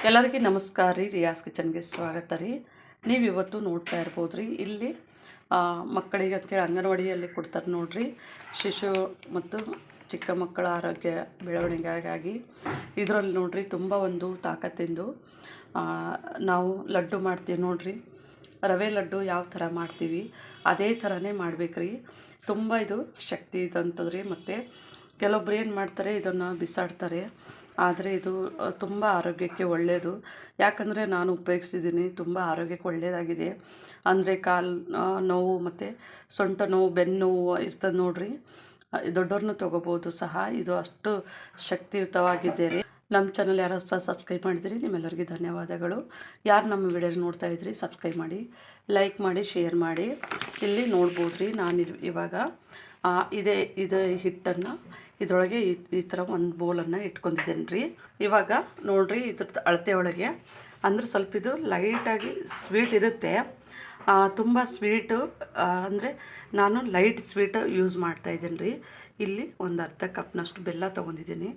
ಎಲ್ಲರಿಗೂ ನಮಸ್ಕಾರ ರೀ. ರಿಯಾಸ್ ಕಿಚನ್ಗೆ ಸ್ವಾಗತ ರೀ. ನೀವು ಇವತ್ತು ನೋಡ್ತಾ ಇರ್ಬೋದು ರೀ, ಇಲ್ಲಿ ಮಕ್ಕಳಿಗೆ ಅಂತೇಳಿ ಅಂಗನವಾಡಿಯಲ್ಲಿ ಕೊಡ್ತಾರೆ ನೋಡ್ರಿ. ಶಿಶು ಮತ್ತು ಚಿಕ್ಕ ಮಕ್ಕಳ ಆರೋಗ್ಯ ಬೆಳವಣಿಗೆಗಾಗಿ ಇದರಲ್ಲಿ ನೋಡ್ರಿ ತುಂಬ ಒಂದು ತಾಕತ್ತಿಂದು ನಾವು ಲಡ್ಡು ಮಾಡ್ತೀವಿ ನೋಡ್ರಿ. ರವೆ ಲಡ್ಡು ಯಾವ ಥರ ಮಾಡ್ತೀವಿ ಅದೇ ಥರನೇ ಮಾಡ್ಬೇಕ್ರಿ. ತುಂಬ ಇದು ಶಕ್ತಿ ಇದಂಥದ್ರಿ. ಮತ್ತು ಕೆಲವೊಬ್ರು ಏನು ಮಾಡ್ತಾರೆ, ಇದನ್ನು ಬಿಸಾಡ್ತಾರೆ. ಆದರೆ ಇದು ತುಂಬ ಆರೋಗ್ಯಕ್ಕೆ ಒಳ್ಳೆಯದು. ಯಾಕಂದರೆ ನಾನು ಉಪಯೋಗಿಸಿದ್ದೀನಿ, ತುಂಬ ಆರೋಗ್ಯಕ್ಕೆ ಒಳ್ಳೆಯದಾಗಿದೆ. ಅಂದರೆ ಕಾಲು ನೋವು ಮತ್ತು ಸೊಂಟ ನೋವು, ಬೆನ್ನು ನೋವು ಇರ್ತದೆ ನೋಡ್ರಿ, ದೊಡ್ಡವ್ರನ್ನೂ ತೊಗೋಬೋದು ಸಹ. ಇದು ಅಷ್ಟು ಶಕ್ತಿಯುತವಾಗಿದೆ ರೀ. ನಮ್ಮ ಚಾನಲ್ ಯಾರು ಸಹ ಸಬ್ಸ್ಕ್ರೈಬ್ ಮಾಡಿದಿರಿ, ನಿಮ್ಮೆಲ್ಲರಿಗೂ ಧನ್ಯವಾದಗಳು. ಯಾರು ನಮ್ಮ ವಿಡಿಯೋ ನೋಡ್ತಾ ಇದ್ರಿ ಸಬ್ಸ್ಕ್ರೈಬ್ ಮಾಡಿ, ಲೈಕ್ ಮಾಡಿ, ಶೇರ್ ಮಾಡಿ. ಇಲ್ಲಿ ನೋಡ್ಬೋದು ರೀ, ನಾನು ಇವಾಗ ಇದು ಹಿಟ್ಟನ್ನು ಇದರೊಳಗೆ ಈ ಥರ ಒಂದು ಬೌಲನ್ನು ಇಟ್ಕೊಂಡಿದ್ದೇನೆ ರೀ. ಇವಾಗ ನೋಡಿರಿ, ಇದ್ರ ಅಳತೆ ಒಳಗೆ ಅಂದರೆ ಸ್ವಲ್ಪ ಇದು ಲೈಟಾಗಿ ಸ್ವೀಟ್ ಇರುತ್ತೆ. ತುಂಬ ಸ್ವೀಟು ಅಂದರೆ ನಾನು ಲೈಟ್ ಸ್ವೀಟ್ ಯೂಸ್ ಮಾಡ್ತಾಯಿದ್ದೀನಿ ರೀ. ಇಲ್ಲಿ ಒಂದು ಅರ್ಧ ಕಪ್ನಷ್ಟು ಬೆಲ್ಲ ತೊಗೊಂಡಿದ್ದೀನಿ.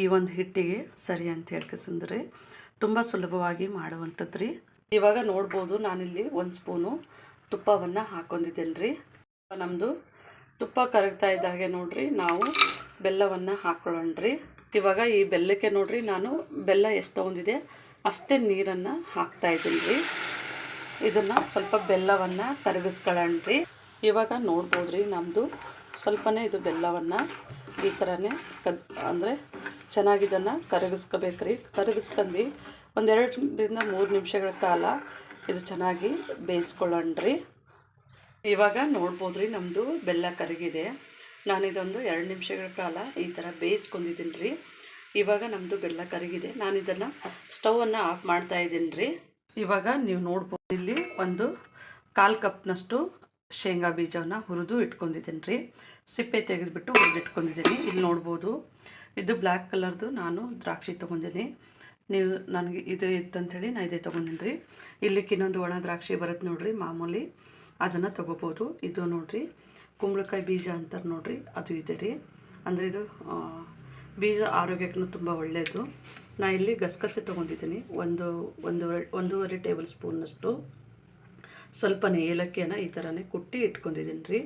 ಈ ಒಂದು ಹಿಟ್ಟಿಗೆ ಸರಿ ಅಂತ ಹೇಳ್ಕಂದ್ರೆ ತುಂಬ ಸುಲಭವಾಗಿ ಮಾಡುವಂಥದ್ದು ರೀ. ಇವಾಗ ನೋಡ್ಬೋದು, ನಾನಿಲ್ಲಿ ಒಂದು ಸ್ಪೂನು ತುಪ್ಪವನ್ನು ಹಾಕ್ಕೊಂಡಿದ್ದೇನೆ ರೀ. ನಮ್ಮದು ತುಪ್ಪ ಕರಗ್ತಾ ಇದ್ದಾಗೆ ನೋಡ್ರಿ, ನಾವು ಬೆಲ್ಲವನ್ನು ಹಾಕ್ಕೊಳ್ಳೋಣ್ರಿ. ಇವಾಗ ಈ ಬೆಲ್ಲಕ್ಕೆ ನೋಡ್ರಿ, ನಾನು ಬೆಲ್ಲ ಎಷ್ಟು ತೊಗೊಂಡಿದೆ ಅಷ್ಟೇ ನೀರನ್ನು ಹಾಕ್ತಾಯಿದ್ದೀನಿ ರೀ. ಇದನ್ನು ಸ್ವಲ್ಪ ಬೆಲ್ಲವನ್ನು ಕರಗಿಸ್ಕೊಳ್ಳೋಣ್ರಿ. ಇವಾಗ ನೋಡ್ಬೋದ್ರಿ, ನಮ್ಮದು ಸ್ವಲ್ಪನೇ ಇದು ಬೆಲ್ಲವನ್ನು ಈ ಥರನೇ ಅಂದರೆ ಚೆನ್ನಾಗಿ ಇದನ್ನು ಕರಗಿಸ್ಕೋಬೇಕ್ರಿ. ಕರಗಿಸ್ಕೊಂಡು ಒಂದು 2ರಿಂದ 3 ನಿಮಿಷಗಳ ಕಾಲ ಇದು ಚೆನ್ನಾಗಿ ಬೇಯಿಸ್ಕೊಳ್ಳೋಣ್ರಿ. ಇವಾಗ ನೋಡ್ಬೋದು ರೀ, ನಮ್ಮದು ಬೆಲ್ಲ ಕರಗಿದೆ. ನಾನು ಇದೊಂದು 2 ನಿಮಿಷಗಳ ಕಾಲ ಈ ಥರ ಬೇಯಿಸ್ಕೊಂಡಿದ್ದೀನಿ ರೀ. ಇವಾಗ ನಮ್ಮದು ಬೆಲ್ಲ ಕರಗಿದೆ. ನಾನು ಇದನ್ನು ಸ್ಟವನ್ನು ಆಫ್ ಮಾಡ್ತಾಯಿದ್ದೀನಿ ರೀ. ಇವಾಗ ನೀವು ನೋಡ್ಬೋದು, ಇಲ್ಲಿ ಒಂದು 1/4 ಕಪ್ನಷ್ಟು ಶೇಂಗಾ ಬೀಜವನ್ನು ಹುರಿದು ಇಟ್ಕೊಂಡಿದ್ದೀನಿ ರೀ. ಸಿಪ್ಪೆ ತೆಗೆದುಬಿಟ್ಟು ಹುರಿದು ಇಟ್ಕೊಂಡಿದ್ದೀನಿ. ಇಲ್ಲಿ ನೋಡ್ಬೋದು, ಇದು ಬ್ಲ್ಯಾಕ್ ಕಲರ್ದು ನಾನು ದ್ರಾಕ್ಷಿ ತೊಗೊಂಡಿದ್ದೀನಿ. ನೀವು ನನಗೆ ಇದು ಇತ್ತಂಥೇಳಿ ನಾನು ಇದೇ ತೊಗೊಂಡಿನಿ ರೀ. ಇಲ್ಲಿಕ್ಕೆ ಇನ್ನೊಂದು ಒಣ ದ್ರಾಕ್ಷಿ ಬರುತ್ತೆ ನೋಡಿರಿ, ಮಾಮೂಲಿ, ಅದನ್ನು ತೊಗೋಬೋದು. ಇದು ನೋಡಿರಿ, ಕುಂಬಳಕಾಯಿ ಬೀಜ ಅಂತಾರೆ ನೋಡಿರಿ, ಅದು ಇದೆ ರೀ. ಅಂದರೆ ಇದು ಬೀಜ ಆರೋಗ್ಯಕ್ಕೂ ತುಂಬ ಒಳ್ಳೆಯದು. ನಾನು ಇಲ್ಲಿ ಗಸಗಸೆ ತೊಗೊಂಡಿದ್ದೀನಿ, ಒಂದೂವರೆ ಟೇಬಲ್ ಸ್ಪೂನ್ನಷ್ಟು. ಸ್ವಲ್ಪನೇ ಏಲಕ್ಕಿಯನ್ನು ಈ ಥರನೇ ಕುಟ್ಟಿ ಇಟ್ಕೊಂಡಿದ್ದೀನಿ ರೀ.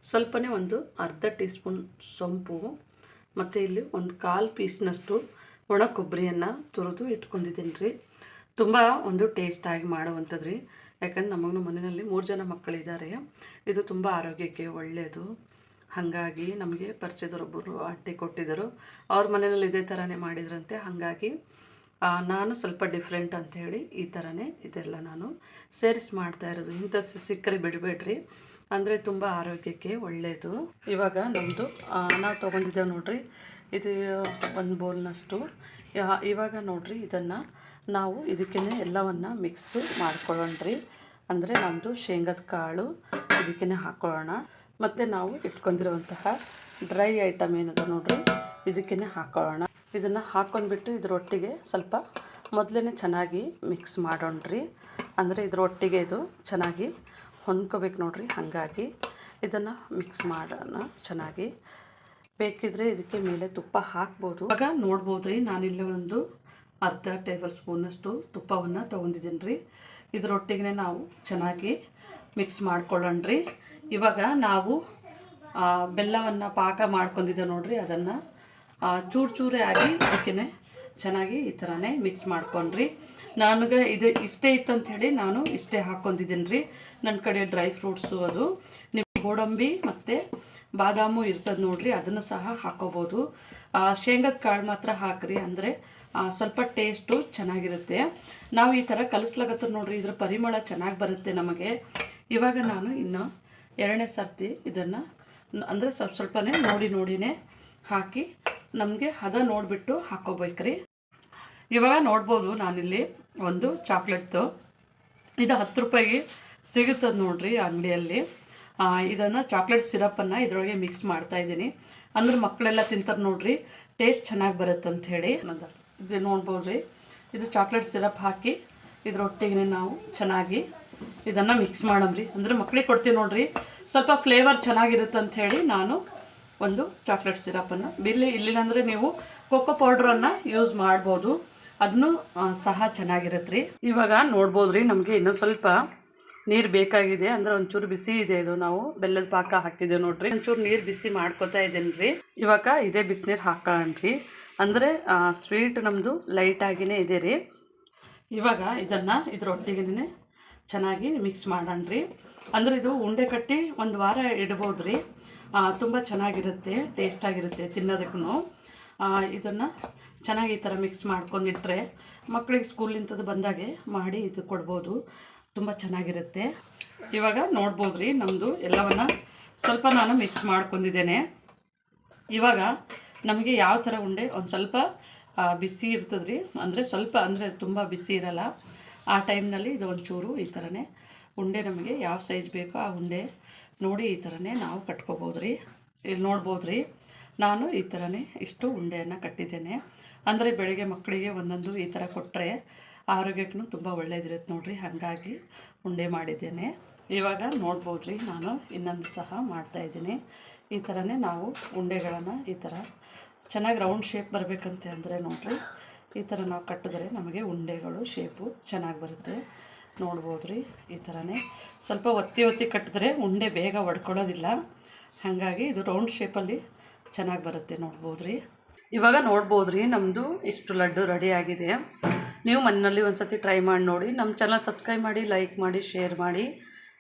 ಸ್ವಲ್ಪನೇ ಒಂದು ಅರ್ಧ ಟೀ ಸ್ಪೂನ್ ಸೊಂಪು, ಮತ್ತು ಇಲ್ಲಿ ಒಂದು 1/4 ಪೀಸ್ನಷ್ಟು ಒಣ ಕೊಬ್ಬರಿಯನ್ನು ತುರಿದು ಇಟ್ಕೊಂಡಿದ್ದೀನಿ ರೀ. ತುಂಬ ಒಂದು ಟೇಸ್ಟಾಗಿ ಮಾಡುವಂಥದ್ದು ರೀ. ಯಾಕಂದ್ರೆ ನಮಗೂ ಮನೆಯಲ್ಲಿ 3 ಜನ ಮಕ್ಕಳಿದ್ದಾರೆ. ಇದು ತುಂಬ ಆರೋಗ್ಯಕ್ಕೆ ಒಳ್ಳೆಯದು. ಹಾಗಾಗಿ ನಮಗೆ ಪರಿಚಯದವರೊಬ್ಬರು ಆಂಟಿ ಕೊಟ್ಟಿದ್ದರು, ಅವ್ರ ಮನೆಯಲ್ಲಿ ಇದೇ ಥರನೇ ಮಾಡಿದ್ರಂತೆ. ಹಾಗಾಗಿ ನಾನು ಸ್ವಲ್ಪ ಡಿಫ್ರೆಂಟ್ ಅಂಥೇಳಿ ಈ ಥರನೇ ಇದೆಲ್ಲ ನಾನು ಸೇರಿಸಿ ಮಾಡ್ತಾ ಇರೋದು. ಇಂಥ ಸಿಕ್ಕರೆ ಬಿಡಬೇಡ್ರಿ, ಅಂದರೆ ತುಂಬ ಆರೋಗ್ಯಕ್ಕೆ ಒಳ್ಳೆಯದು. ಇವಾಗ ನಮ್ಮದು ನಾವು ತೊಗೊಂಡಿದ್ದೇವೆ ನೋಡಿರಿ, ಇದು ಒಂದು ಬೌಲ್ನಷ್ಟು. ಇವಾಗ ನೋಡಿರಿ, ಇದನ್ನು ನಾವು ಇದಕ್ಕೇ ಎಲ್ಲವನ್ನು ಮಿಕ್ಸು ಮಾಡ್ಕೊಳ್ಳೋಣ್ರಿ. ಅಂದರೆ ನಮ್ಮದು ಶೇಂಗದ ಕಾಳು ಇದಕ್ಕೇ ಹಾಕ್ಕೊಳ್ಳೋಣ. ಮತ್ತು ನಾವು ಇಟ್ಕೊಂಡಿರುವಂತಹ ಡ್ರೈ ಐಟಮ್ ಏನಿದೆ ನೋಡಿರಿ, ಇದಕ್ಕೇ ಹಾಕ್ಕೊಳ್ಳೋಣ. ಇದನ್ನು ಹಾಕ್ಕೊಂಡ್ಬಿಟ್ಟು ಇದರೊಟ್ಟಿಗೆ ಸ್ವಲ್ಪ ಮೊದಲೇ ಚೆನ್ನಾಗಿ ಮಿಕ್ಸ್ ಮಾಡೋಣ್ರಿ. ಅಂದರೆ ಇದರೊಟ್ಟಿಗೆ ಇದು ಚೆನ್ನಾಗಿ ಹೊಂದ್ಕೋಬೇಕು ನೋಡಿರಿ. ಹಾಗಾಗಿ ಇದನ್ನು ಮಿಕ್ಸ್ ಮಾಡೋಣ ಚೆನ್ನಾಗಿ. ಬೇಕಿದ್ರೆ ಇದಕ್ಕೆ ಮೇಲೆ ತುಪ್ಪ ಹಾಕ್ಬೋದು. ಇವಾಗ ನೋಡ್ಬೋದು ರೀ, ನಾನಿಲ್ಲಿ ಒಂದು ಅರ್ಧ ಟೇಬಲ್ ಸ್ಪೂನಷ್ಟು ತುಪ್ಪವನ್ನು ತೊಗೊಂಡಿದ್ದೀನಿ ರೀ. ಇದರೊಟ್ಟಿಗೆ ನಾವು ಚೆನ್ನಾಗಿ ಮಿಕ್ಸ್ ಮಾಡ್ಕೊಳ್ಳೋಣ್ರಿ. ಇವಾಗ ನಾವು ಬೆಲ್ಲವನ್ನು ಪಾಕ ಮಾಡ್ಕೊಂಡಿದ್ದೇವೆ ನೋಡಿರಿ, ಅದನ್ನು ಚೂರು ಚೂರೇ ಆಗಿ ಅದಕ್ಕೇ ಚೆನ್ನಾಗಿ ಈ ಥರನೇ ಮಿಕ್ಸ್ ಮಾಡ್ಕೊಂಡ್ರಿ. ನನಗೆ ಇದು ಇಷ್ಟೇ ಇತ್ತಂಥೇಳಿ ನಾನು ಇಷ್ಟೇ ಹಾಕ್ಕೊಂಡಿದ್ದೀನಿ ರೀ. ನನ್ನ ಕಡೆ ಡ್ರೈ ಫ್ರೂಟ್ಸು, ಅದು ನಿಮ್ಮ ಗೋಡಂಬಿ ಮತ್ತು ಬಾದಾಮು ಇರ್ತದೆ ನೋಡಿರಿ, ಅದನ್ನು ಸಹ ಹಾಕ್ಕೋಬೋದು. ಶೇಂಗದ ಕಾಳು ಮಾತ್ರ ಹಾಕಿರಿ, ಅಂದರೆ ಸ್ವಲ್ಪ ಟೇಸ್ಟು ಚೆನ್ನಾಗಿರುತ್ತೆ. ನಾವು ಈ ಥರ ಕಲಿಸ್ಲಾಗತ್ತೆ ನೋಡಿರಿ, ಇದ್ರ ಪರಿಮಳ ಚೆನ್ನಾಗಿ ಬರುತ್ತೆ ನಮಗೆ. ಇವಾಗ ನಾನು ಇನ್ನು 2ನೇ ಸರ್ತಿ ಇದನ್ನು ಅಂದರೆ ಸ್ವಲ್ಪನೇ ನೋಡಿನೇ ಹಾಕಿ ನಮಗೆ ಹದ ನೋಡಿಬಿಟ್ಟು ಹಾಕ್ಕೋಬೇಕ್ರಿ. ಇವಾಗ ನೋಡ್ಬೋದು, ನಾನಿಲ್ಲಿ ಒಂದು ಚಾಕ್ಲೇಟ್ದು, ಇದು 10 ರೂಪಾಯಿಗೆ ಸಿಗುತ್ತದೆ ನೋಡಿರಿ ಅಂಗಡಿಯಲ್ಲಿ. ಇದನ್ನು ಚಾಕ್ಲೇಟ್ ಸಿರಪ್ಪನ್ನು ಇದರೊಳಗೆ ಮಿಕ್ಸ್ ಮಾಡ್ತಾಯಿದ್ದೀನಿ. ಅಂದ್ರೆ ಮಕ್ಕಳೆಲ್ಲ ತಿಂತಾರೆ ನೋಡಿರಿ, ಟೇಸ್ಟ್ ಚೆನ್ನಾಗಿ ಬರುತ್ತೆ ಅಂಥೇಳಿ. ಇದು ನೋಡ್ಬೋದು ರೀ, ಇದು ಚಾಕ್ಲೇಟ್ ಸಿರಪ್ ಹಾಕಿ ಇದರೊಟ್ಟಿಗೆ ನಾವು ಚೆನ್ನಾಗಿ ಇದನ್ನು ಮಿಕ್ಸ್ ಮಾಡಮ್ರಿ. ಅಂದರೆ ಮಕ್ಕಳಿಗೆ ಕೊಡ್ತೀವಿ ನೋಡಿರಿ, ಸ್ವಲ್ಪ ಫ್ಲೇವರ್ ಚೆನ್ನಾಗಿರುತ್ತೆ ಅಂಥೇಳಿ ನಾನು ಒಂದು ಚಾಕ್ಲೇಟ್ ಸಿರಪ್ಪನ್ನು ಇಲ್ಲಿಲ್ಲ ಅಂದರೆ ನೀವು ಕೋಕೋ ಪೌಡ್ರನ್ನು ಯೂಸ್ ಮಾಡ್ಬೋದು. ಅದನ್ನು ಸಹ ಚೆನ್ನಾಗಿರುತ್ತೆ ರೀ. ಇವಾಗ ನೋಡ್ಬೋದು ರೀ, ನಮಗೆ ಇನ್ನೂ ಸ್ವಲ್ಪ ನೀರು ಬೇಕಾಗಿದೆ, ಅಂದರೆ ಒಂಚೂರು ಬಿಸಿ ಇದೆ. ಇದು ನಾವು ಬೆಲ್ಲದ ಪಾಕ ಹಾಕಿದ್ದೇವೆ ನೋಡ್ರಿ. ಒಂಚೂರು ನೀರು ಬಿಸಿ ಮಾಡ್ಕೊತಾ ಇದ್ದೇನೆ ರೀ. ಇವಾಗ ಇದೇ ಬಿಸಿನೀರು ಹಾಕೋಣ ರೀ, ಅಂದರೆ ಸ್ವೀಟ್ ನಮ್ಮದು ಲೈಟಾಗಿಯೇ ಇದೆ ರೀ. ಇವಾಗ ಇದನ್ನು ಇದರೊಟ್ಟಿಗೆ ಚೆನ್ನಾಗಿ ಮಿಕ್ಸ್ ಮಾಡೋಣ ರೀ. ಅಂದರೆ ಇದು ಉಂಡೆ ಕಟ್ಟಿ ಒಂದು ವಾರ ಇಡ್ಬೋದು ರೀ. ತುಂಬ ಚೆನ್ನಾಗಿರುತ್ತೆ, ಟೇಸ್ಟಾಗಿರುತ್ತೆ ತಿನ್ನೋದಕ್ಕೂ. ಇದನ್ನು ಚೆನ್ನಾಗಿ ಈ ಥರ ಮಿಕ್ಸ್ ಮಾಡ್ಕೊಂಡಿಟ್ರೆ ಮಕ್ಕಳಿಗೆ ಸ್ಕೂಲಿಂದ ಬಂದಾಗೆ ಮಾಡಿ ಇದು ಕೊಡ್ಬೋದು, ತುಂಬ ಚೆನ್ನಾಗಿರುತ್ತೆ. ಇವಾಗ ನೋಡ್ಬೋದು ರೀ, ನಮ್ಮದು ಎಲ್ಲವನ್ನು ಸ್ವಲ್ಪ ನಾನು ಮಿಕ್ಸ್ ಮಾಡ್ಕೊಂಡಿದ್ದೇನೆ. ಇವಾಗ ನಮಗೆ ಯಾವ ಥರ ಉಂಡೆ ಒಂದು ಸ್ವಲ್ಪ ಬಿಸಿ ಇರ್ತದೆ ರೀ, ಅಂದರೆ ಸ್ವಲ್ಪ, ಅಂದರೆ ತುಂಬ ಬಿಸಿ ಇರಲ್ಲ. ಆ ಟೈಮ್ನಲ್ಲಿ ಇದು ಒಂಚೂರು ಈ ಥರನೇ ಉಂಡೆ ನಮಗೆ ಯಾವ ಸೈಜ್ ಬೇಕೋ ಆ ಉಂಡೆ ನೋಡಿ ಈ ಥರನೇ ನಾವು ಕಟ್ಕೋಬೋದು ರೀ. ಇಲ್ಲಿ ನೋಡ್ಬೋದು ರೀ, ನಾನು ಈ ಥರನೇ ಇಷ್ಟು ಉಂಡೆಯನ್ನು ಕಟ್ಟಿದ್ದೇನೆ. ಅಂದರೆ ಬೆಳಗ್ಗೆ ಮಕ್ಕಳಿಗೆ ಒಂದೊಂದು ಈ ಥರ ಕೊಟ್ಟರೆ ಆರೋಗ್ಯಕ್ಕೂ ತುಂಬ ಒಳ್ಳೆಯದಿರುತ್ತೆ ನೋಡಿರಿ, ಹಾಗಾಗಿ ಉಂಡೆ ಮಾಡಿದ್ದೇನೆ. ಇವಾಗ ನೋಡ್ಬೋದು ರೀ, ನಾನು ಇನ್ನೊಂದು ಸಹ ಮಾಡ್ತಾಯಿದ್ದೀನಿ. ಈ ಥರನೇ ನಾವು ಉಂಡೆಗಳನ್ನು ಈ ಥರ ಚೆನ್ನಾಗಿ ರೌಂಡ್ ಶೇಪ್ ಬರಬೇಕಂತೆ ಅಂದರೆ ನೋಡಿರಿ, ಈ ಥರ ನಾವು ಕಟ್ಟಿದ್ರೆ ನಮಗೆ ಉಂಡೆಗಳು ಶೇಪು ಚೆನ್ನಾಗಿ ಬರುತ್ತೆ. ನೋಡ್ಬೋದು ರೀ, ಈ ಥರನೇ ಸ್ವಲ್ಪ ಒತ್ತಿ ಕಟ್ಟಿದ್ರೆ ಉಂಡೆ ಬೇಗ ಒಡ್ಕೊಳ್ಳೋದಿಲ್ಲ, ಹಾಗಾಗಿ ಇದು ರೌಂಡ್ ಶೇಪಲ್ಲಿ ಚೆನ್ನಾಗಿ ಬರುತ್ತೆ. ನೋಡ್ಬೋದು ರೀ, ಇವಾಗ ನೋಡ್ಬೋದು ರೀ, ನಮ್ಮದು ಇಷ್ಟು ಲಡ್ಡು ರೆಡಿ ಆಗಿದೆ. ನೀವು ಮನೆಯಲ್ಲಿ ಒಂದು ಸತಿ ಟ್ರೈ ಮಾಡಿ ನೋಡಿ. ನಮ್ಮ ಚಾನಲ್ ಸಬ್ಸ್ಕ್ರೈಬ್ ಮಾಡಿ, ಲೈಕ್ ಮಾಡಿ, ಶೇರ್ ಮಾಡಿ.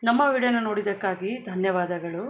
ನಮ್ಮ ವಿಡಿಯೋನ ನೋಡಿದ್ದಕ್ಕಾಗಿ ಧನ್ಯವಾದಗಳು.